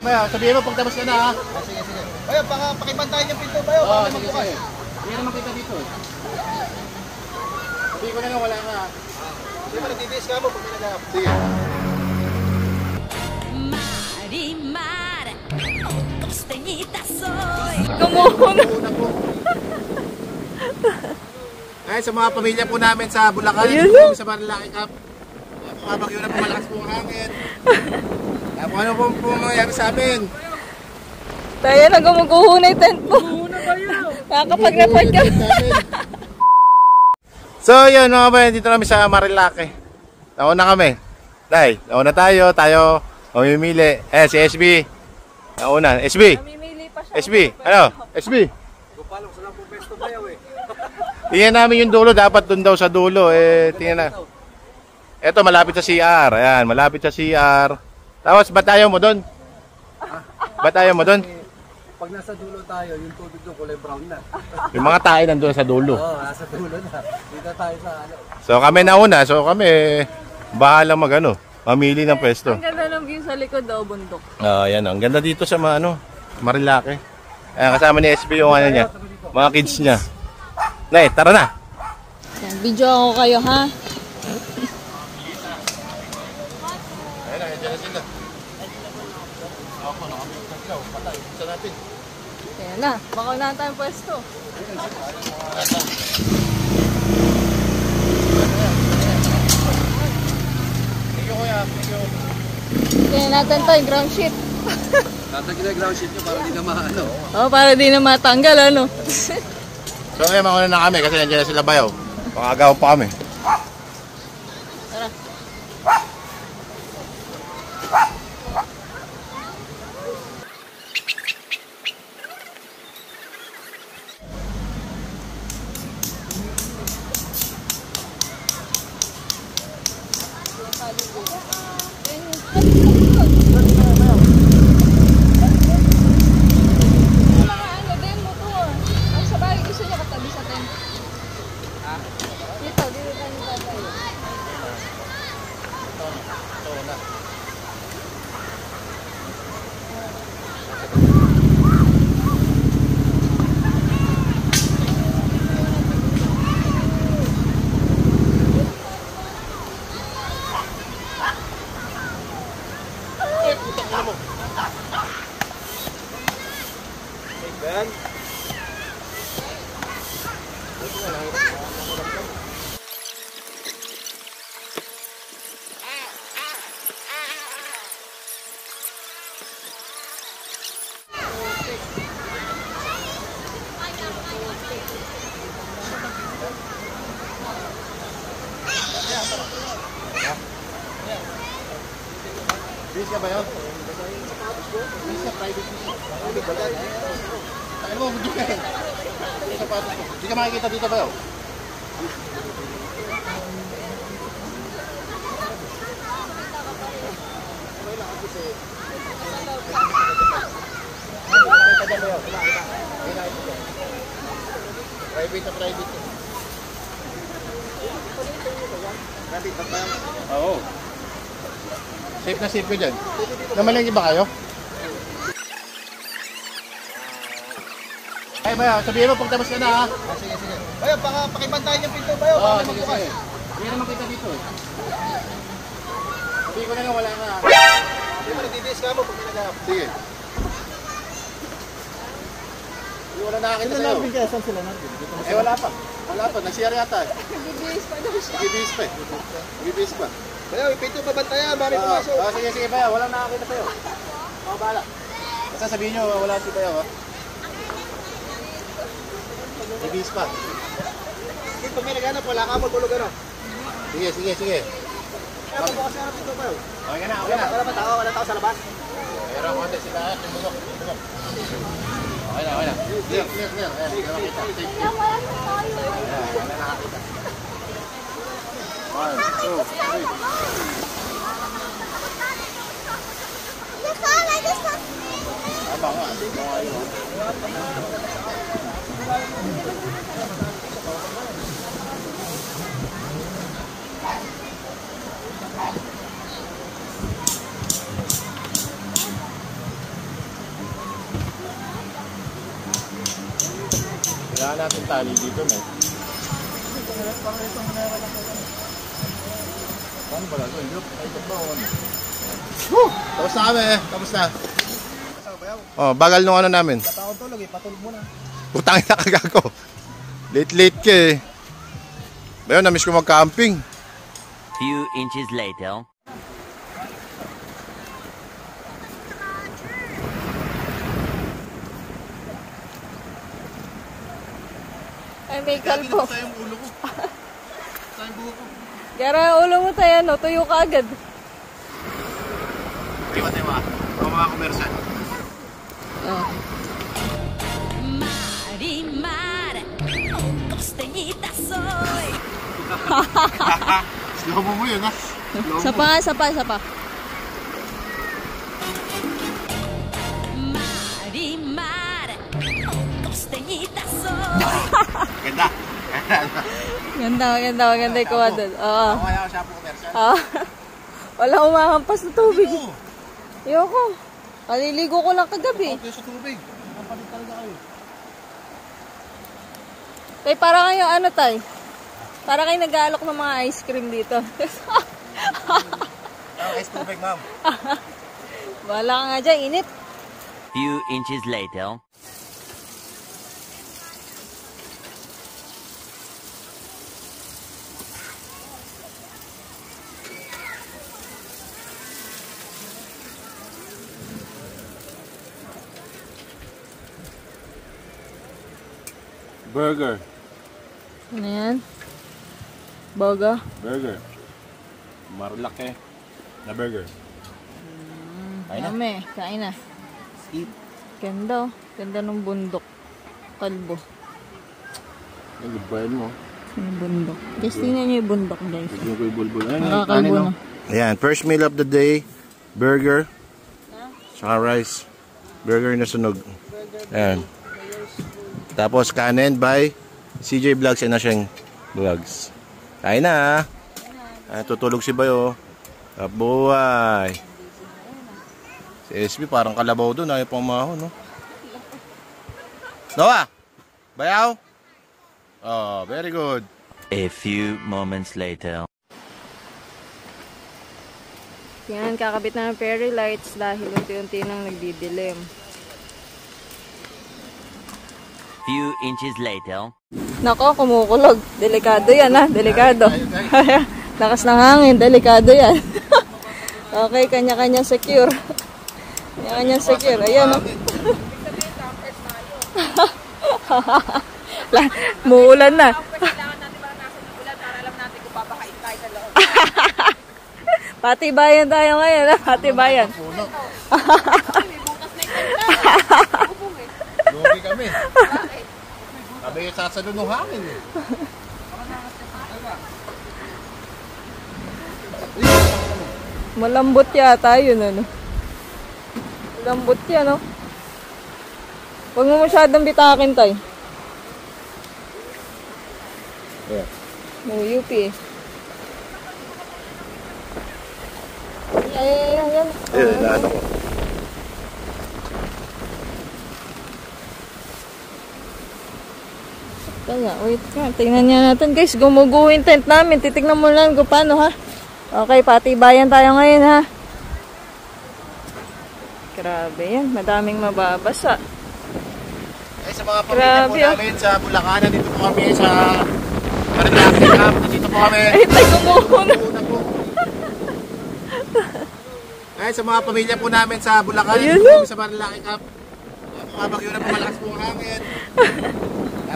Bayo, sabihin mo pagtapos ka na ha. Sige, sige. Bayo, pakibantayan yung pinto, Bayo. Oo, sige, sige. Hindi naman kita dito eh. Sabihin ko na nga, wala ka ha. Hindi mo nagtitiis ka mo pag may naghanap. Sige. Marimar, costeñita soy. Kumuhon. Ay, sa mga pamilya po namin sa Bulacan, sa Marilaki Cup. Bagyo na po, malakas po ang hangin. Kung ano po mangyayari sa amin. Tayo na gumuguhunay tent po. Nakakapag-report ka. So yun mga bayan, dito kami sa Marilaki. Nauna kami. Nauna tayo mamimili. Si SB. Nauna, SB. Mamimili pa siya. SB, ano? SB. Gupalong sa lang po pesto, Bayo eh. Tingnan namin yung dulo, dapat dun daw sa dulo. Tingnan na. Eto, malapit sa CR. Ayan, malapit sa CR. Tapos, ba't ayaw mo dun? Ba't ayaw mo dun? Pag nasa dulo tayo, yung tubig doon kulay brown na. Yung mga tayo nandun sa dulo. Oo, nasa dulo na. Dito tayo sa ano. So kami nauna, so kami bahala mamili ng pwesto. Ang ganda ng view sa likod daw, bundok. Ayan, ang ganda dito sa Marilaki. Ayan, kasama ni SB yung ano niya, mga kids niya. Nay, tara na. Yan, video ako kayo ha. Ayan na, dyan na sila. Ako, nakamit na sila. Patay, isa natin. Ayan na, baka na tayong pwesto. Thank you, kuya. Thank you. Tingnan natin to, yung ground sheet. Tatagin na ground sheet nyo para di na maano. Oh, para di na matanggal, ano? So ngayon, mauna na kami kasi nandiyan na sila Bayaw. Pakagaw pa kami. Tara. Ben? Bis ka Bayaw? Bis ka, private bis. Tayo mo, hindi ka. Hindi ka makikita dito Bayaw. Private na private. Private ba ba? Oo. Safe na safe ko dyan. Namalengke ba kayo? Ay Bayaw, sabihin mo pagtapos ka na ha. Sige, sige. Bayo, pakibantayan yung pinto, Bayo. Oo, sige, sige. Hindi naman kita dito eh. Sabihin ko na nga, wala ka ha. Hindi mo nagtitiis ka mo pag may naghanap. Sige. Wala nakakita sa'yo. Saan sila natin? Wala pa. Wala pa, nag-CR yata eh. Bibihis pa daw siya. Nag-ibis pa eh. Nag-ibis pa. Bayo, yung pinto pabantayan, mami pumasok. Sige, sige Bayaw, walang nakakita sa'yo. Ako bahala. Basta sabihin nyo, wala si Bayaw ha. Nag-ibis pa. Sige, pag may naghanap, wala ka mo, tulog ano. Sige, sige, sige. Kaya pabukas na pinto, Bayo. Okay na, okay na. Wala tao sa labas. Meron konti sila, tumulok. Okay na, okay na. Clear, clear, clear. Ayan, hindi ka makita. Safe, safe. Ayan, wala nakakita. 1, 2, 3. Aba nga, hindi ko ngayon. Kailangan natin tali dito, men. Paano ba lang ito? Ay, ito ba? Tapos na kami. Tapos na. Oh, bagal nung ano namin. Taon tulog eh, patulog muna. Putang ina kagago. Late ka eh. Bayo, na-miss ko mag-camping. Few inches later. Ay, may kalbo. Yung ulo ko. Yung buho ko. Gara ang ulo mo tayo, no? Tuyo ka agad. Diba? Mga komersan. Oh. Marimar, un costeñita soy. Slow mo yun, ha? Isa pa nga, isa pa. Marimar, un costeñita soy. Ganda. Maganda yung kuha doon. Oo. Kaya ako siya po komersan. Wala umahampas na tubig. Ayoko. Kaliligo ko lang kagabi. Okay sa tubig. Pampalit talaga kayo. Tay, para kayo ano tay? Para kayo nag-aalok ng mga ice cream dito. Ice tubig, ma'am. Wala ka nga dyan, init. Few inches later. Burger. Ano yan? Boga? Burger. Marlaki na burger. Kain na. Dami, kain na. Eat. Ganda, oh. Ganda ng bundok. Kalbo. Ang gubayan mo. Yung bundok. Guys, tingnan nyo yung bundok, guys. Ito ko yung bulbul. Nakakalbo na. Ayan, first meal of the day. Burger. Saka rice. Burger na sunog. Ayan. Tapos kanin by CJ Vlogs and Asyeng Vlogs. Kain na, ha? Tutulog si Bayo. Kabuhay. Si SB parang kalabaw doon. Ayaw pang maho, no? Noah! Bayaw? Oh, very good. A few moments later. Yan, kakabit na ng fairy lights dahil unti-unti nang nagdidilim. Few inches later. Nako, kumukulog. Delikado yan, ha? Delikado. Lakas ng hangin. Delikado yan. Okay, kanya-kanya secure. Kanya-kanya secure. Ayan, oh. Muulan na. Kailangan natin ba nasa ulan para alam natin kung papakain tayo sa loob. Patibayan tayo ngayon, ha? Patibayan. May bukas na yung bubong eh. Lugi kami. Sabi yung sasalo ng hangin eh. Malambot yata yun, ano? Malambot yan, no? Huwag mo masyadong bitakin, tay. Yeah. No, UP eh. Ayan. Ayun, naano ko. Kaya, wait nga. Tingnan niya natin, guys. Gumuguho yung tent namin. Titignan mo lang kung paano, ha? Okay, patibayan tayo ngayon, ha? Grabe yan. Madaming mababasa. Eh, sa mga pamilya po namin sa Bulacan, dito po kami sa Marilaki Camp. Dito po kami. Ay, tay, gumuho na. Ay, sa mga pamilya po namin sa Bulacan, Ayun, dito po kami sa Marilaki Camp. Mga bagyo na po, malakas po ang hangin.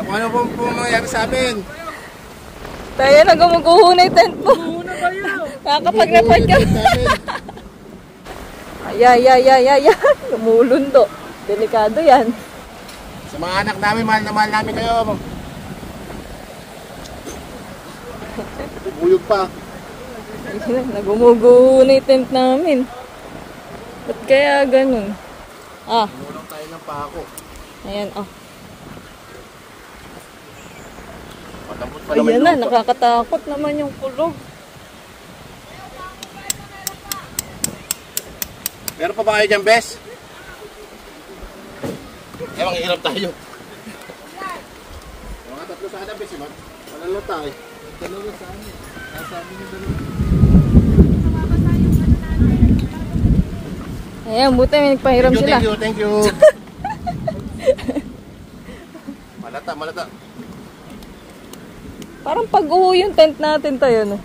Kung ano po mangyayari sa amin. Tayo na, gumuguho na yung tent mo. Gumuguho na kayo. Nakakapag-report ka. Ay. Lumulundo. Delikado yan. Sa mga anak namin, mahal na mahal namin kayo. Buyog pa. Ayun, nagumuguho na yung tent namin. Ba't kaya ganun? Kulang tayo ng pako. Ayan, oh. Patapot pa naman Ayan yung na, lupa. nakakatakot naman yung kulog. Meron pa ba kayo dyan, Bes? Kaya manghihirap tayo. Mga tatlo sa akin, besi, man. Wala lang tayo. Dalawa sa amin. Nasa amin yung dalawa. Ayan, buti may nagpahiram sila. Thank you. Malata. Parang pag-uho yung tent natin tayo, no?